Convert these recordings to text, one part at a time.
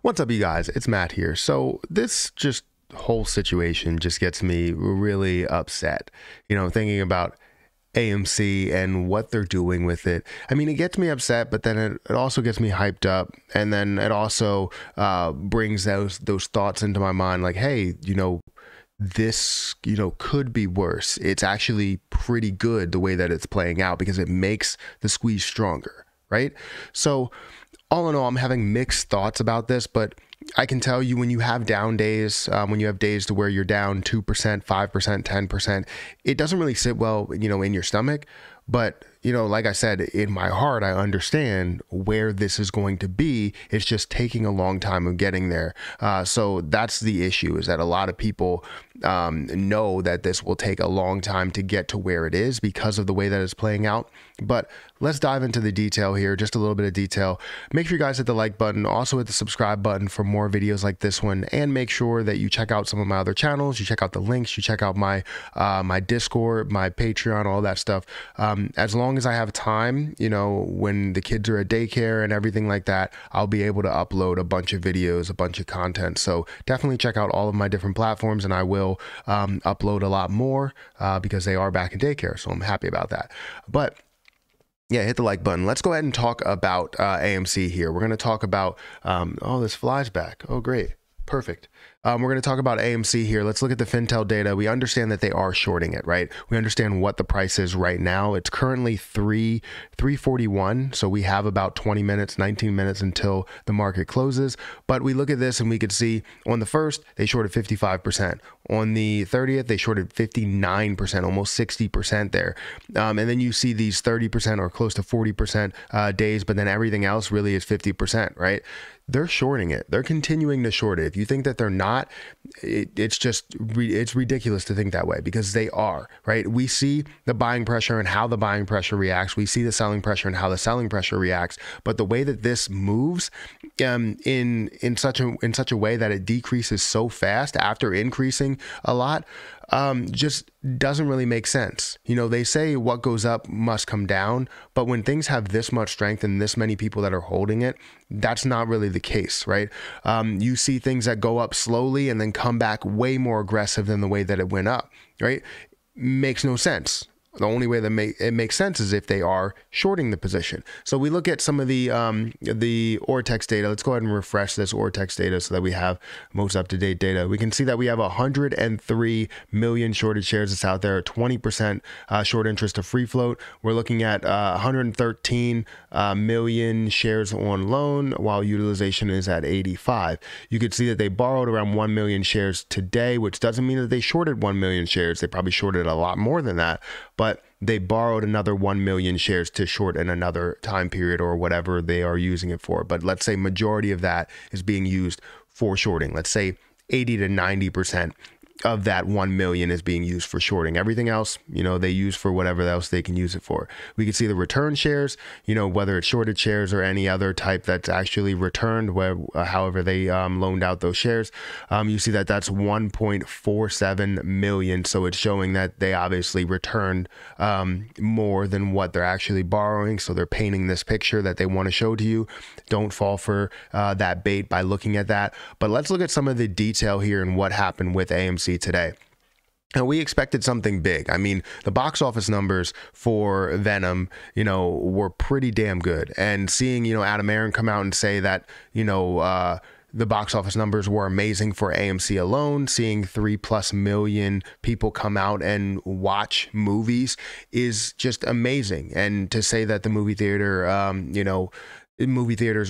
What's up, you guys? It's Matt here. So this just whole situation just gets me really upset, thinking about AMC and what they're doing with it. I mean, it gets me upset, but then it also gets me hyped up. And then it also brings those thoughts into my mind like, hey, this, could be worse. It's actually pretty good the way that it's playing out because it makes the squeeze stronger, right? So all in all, I'm having mixed thoughts about this, but I can tell you when you have down days, when you have days to where you're down 2%, 5%, 10%, it doesn't really sit well, in your stomach. But, like I said, in my heart, I understand where this is going to be. It's just taking a long time of getting there. So that's the issue, is that a lot of people know that this will take a long time to get to where it is because of the way that it's playing out. But let's dive into the detail here, just a little bit of detail. Make sure you guys hit the like button, also hit the subscribe button for more videos like this one, and make sure that you check out some of my other channels. You check out the links, you check out my my Discord, my Patreon, all that stuff. As long as I have time, when the kids are at daycare and everything like that, I'll be able to upload a bunch of videos, a bunch of content. So definitely check out all of my different platforms, and I will upload a lot more because they are back in daycare. So I'm happy about that. But yeah, hit the like button. Let's go ahead and talk about AMC here. We're going to talk about, oh, this flies back. Oh, great. Perfect. We're going to talk about AMC here. Let's look at the Fintel data. We understand that they are shorting it, right? We understand what the price is right now. It's currently $3.41. So we have about 20 minutes, 19 minutes until the market closes. But we look at this and we could see on the 1st, they shorted 55%. On the 30th, they shorted 59%, almost 60% there. And then you see these 30% or close to 40% days, but then everything else really is 50%, right? They're shorting it. They're continuing to short it. If you think that they're not, it's ridiculous to think that way, because they are, right? We see the buying pressure and how the buying pressure reacts. We see the selling pressure and how the selling pressure reacts. But the way that this moves in such a way that it decreases so fast after increasing a lot, just doesn't really make sense. They say what goes up must come down, but when things have this much strength and this many people that are holding it, that's not really the case, right? You see things that go up slowly and then come back way more aggressive than the way that it went up, right? Makes no sense. The only way that it makes sense is if they are shorting the position. So we look at some of the Ortex data. Let's go ahead and refresh this Ortex data so that we have most up-to-date data. We can see that we have 103 million shorted shares that's out there, 20% short interest to free float. We're looking at 113 million shares on loan, while utilization is at 85. You could see that they borrowed around 1 million shares today, which doesn't mean that they shorted 1 million shares. They probably shorted a lot more than that. But they borrowed another 1 million shares to short in another time period or whatever they are using it for. But let's say majority of that is being used for shorting. Let's say 80 to 90% of that 1 million is being used for shorting. Everything else, they use for whatever else they can use it for. We can see the return shares, whether it's shorted shares or any other type that's actually returned, however they loaned out those shares. You see that that's 1.47 million. So it's showing that they obviously returned more than what they're actually borrowing. So they're painting this picture that they want to show to you. Don't fall for that bait by looking at that. But let's look at some of the detail here and what happened with AMC today. And we expected something big. I mean, the box office numbers for Venom, were pretty damn good. And seeing, Adam Aaron come out and say that, the box office numbers were amazing for AMC alone, seeing 3+ million people come out and watch movies is just amazing. And to say that the movie theaters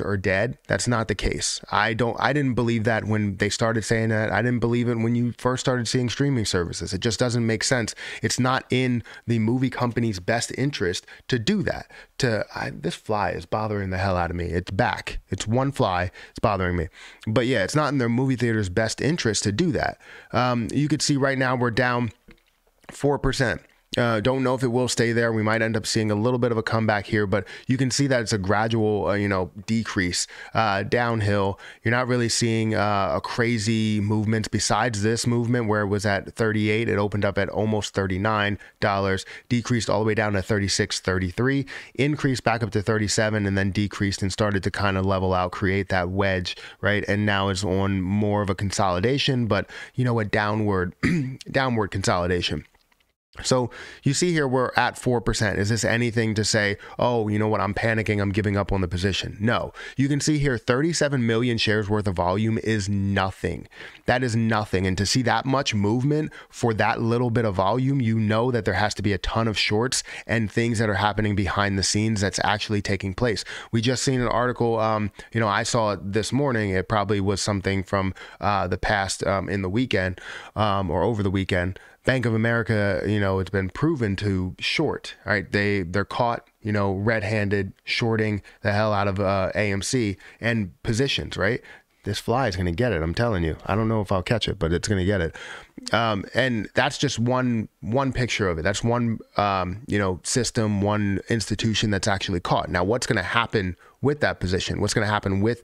are dead, that's not the case. I didn't believe that when they started saying that. I didn't believe it when you first started seeing streaming services. It just doesn't make sense. It's not in the movie company's best interest to do that. This fly is bothering the hell out of me. It's back. It's one fly. It's bothering me. But yeah, it's not in their movie theater's best interest to do that. You could see right now we're down 4%. Don't know if it will stay there. We might end up seeing a little bit of a comeback here, but you can see that it's a gradual, decrease downhill. You're not really seeing a crazy movement besides this movement where it was at 38. It opened up at almost $39, decreased all the way down to 36, 33, increased back up to 37, and then decreased and started to kind of level out, create that wedge, right? And now it's on more of a consolidation, but a downward consolidation. So you see here, we're at 4%. Is this anything to say, oh, you know what, I'm panicking, I'm giving up on the position? No. You can see here, 37 million shares worth of volume is nothing. That is nothing. And to see that much movement for that little bit of volume, you know that there has to be a ton of shorts and things that are happening behind the scenes that's actually taking place. We just seen an article, I saw it this morning. It probably was something from the past in the weekend or over the weekend. Bank of America, it's been proven to short, right? They're caught, red-handed shorting the hell out of AMC and positions, right? This fly is going to get it. I'm telling you. I don't know if I'll catch it, but it's going to get it. And that's just one picture of it. That's one, system, one institution that's actually caught. Now, what's going to happen with that position? What's going to happen with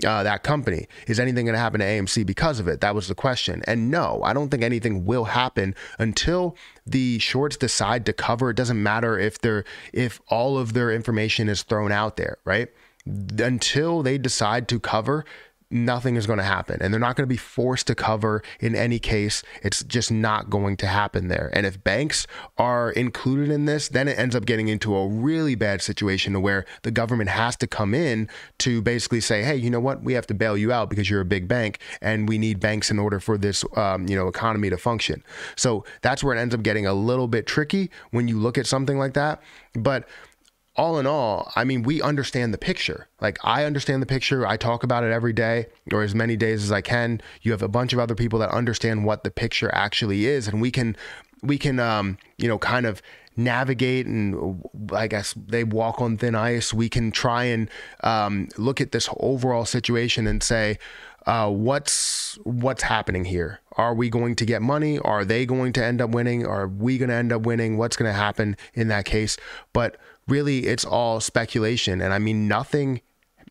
that company? Is anything going to happen to AMC because of it? That was the question. And no, I don't think anything will happen until the shorts decide to cover. It doesn't matter if all of their information is thrown out there, right? Until they decide to cover, nothing is going to happen, and they're not going to be forced to cover in any case. It's just not going to happen there. And if banks are included in this, then it ends up getting into a really bad situation where the government has to come in to basically say, hey, you know what? We have to bail you out because you're a big bank, and we need banks in order for this, economy to function. So that's where it ends up getting a little bit tricky when you look at something like that. But all in all, I mean, we understand the picture. Like, I understand the picture. I talk about it every day, or as many days as I can. You have a bunch of other people that understand what the picture actually is, and we can kind of navigate, and I guess they walk on thin ice. We can try and look at this overall situation and say, what's happening here? Are we going to get money? Are they going to end up winning? Are we going to end up winning? What's going to happen in that case? But really, it's all speculation. And I mean, nothing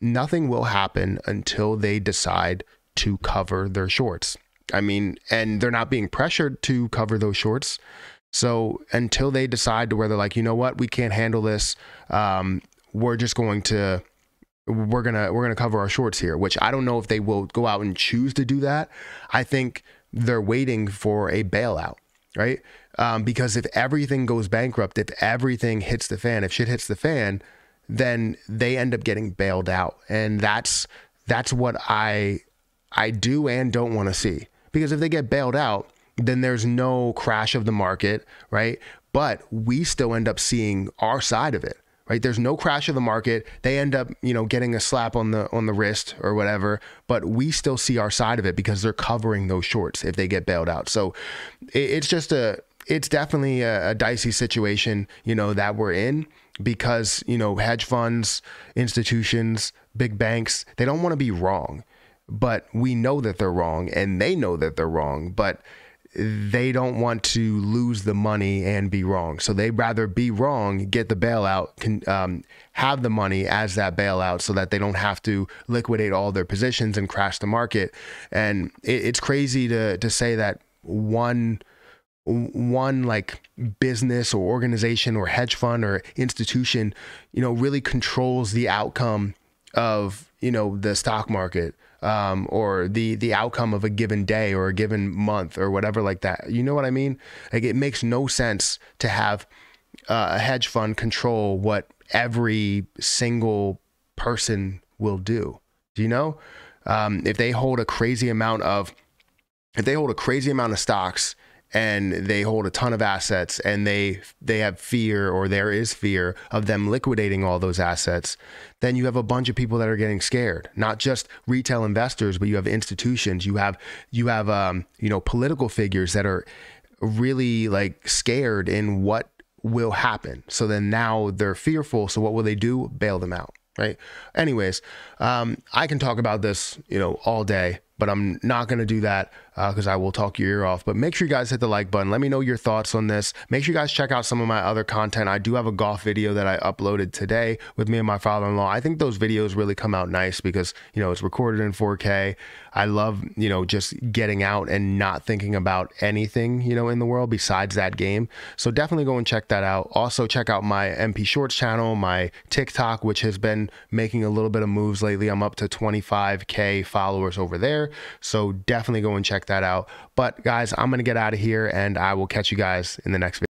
will happen until they decide to cover their shorts. I mean, and they're not being pressured to cover those shorts. So until they decide to where they're like, you know what, we can't handle this. We're going to cover our shorts here, which I don't know if they will go out and choose to do that. I think they're waiting for a bailout, right? Because if everything goes bankrupt, if everything hits the fan, if shit hits the fan, then they end up getting bailed out. And that's what I do and don't want to see. Because if they get bailed out, then there's no crash of the market, right? But we still end up seeing our side of it, right? There's no crash of the market. They end up, getting a slap on the wrist or whatever, but we still see our side of it because they're covering those shorts if they get bailed out. So it's definitely a dicey situation, that we're in, because, hedge funds, institutions, big banks, they don't want to be wrong, but we know that they're wrong, and they know that they're wrong, but they don't want to lose the money and be wrong. So they'd rather be wrong, get the bailout, have the money as that bailout so that they don't have to liquidate all their positions and crash the market. And it's crazy to say that one like business or organization or hedge fund or institution, really controls the outcome of, the stock market, or the outcome of a given day or a given month or whatever like that. You know what I mean? Like, it makes no sense to have a hedge fund control what every single person will do. Do you know? If they hold a crazy amount of stocks, and they hold a ton of assets, and they have fear, or there is fear of them liquidating all those assets, then you have a bunch of people that are getting scared. Not just retail investors, but you have institutions. You have political figures that are really like scared in what will happen. So then now they're fearful. So what will they do? Bail them out. Right. Anyways, I can talk about this, all day, but I'm not going to do that because I will talk your ear off. But make sure you guys hit the like button. Let me know your thoughts on this. Make sure you guys check out some of my other content. I do have a golf video that I uploaded today with me and my father-in-law. I think those videos really come out nice because, it's recorded in 4K. I love, just getting out and not thinking about anything, in the world besides that game. So definitely go and check that out. Also check out my MP Shorts channel, my TikTok, which has been making a little bit of moves lately. I'm up to 25K followers over there. So definitely go and check that out. But guys, I'm going to get out of here and I will catch you guys in the next video.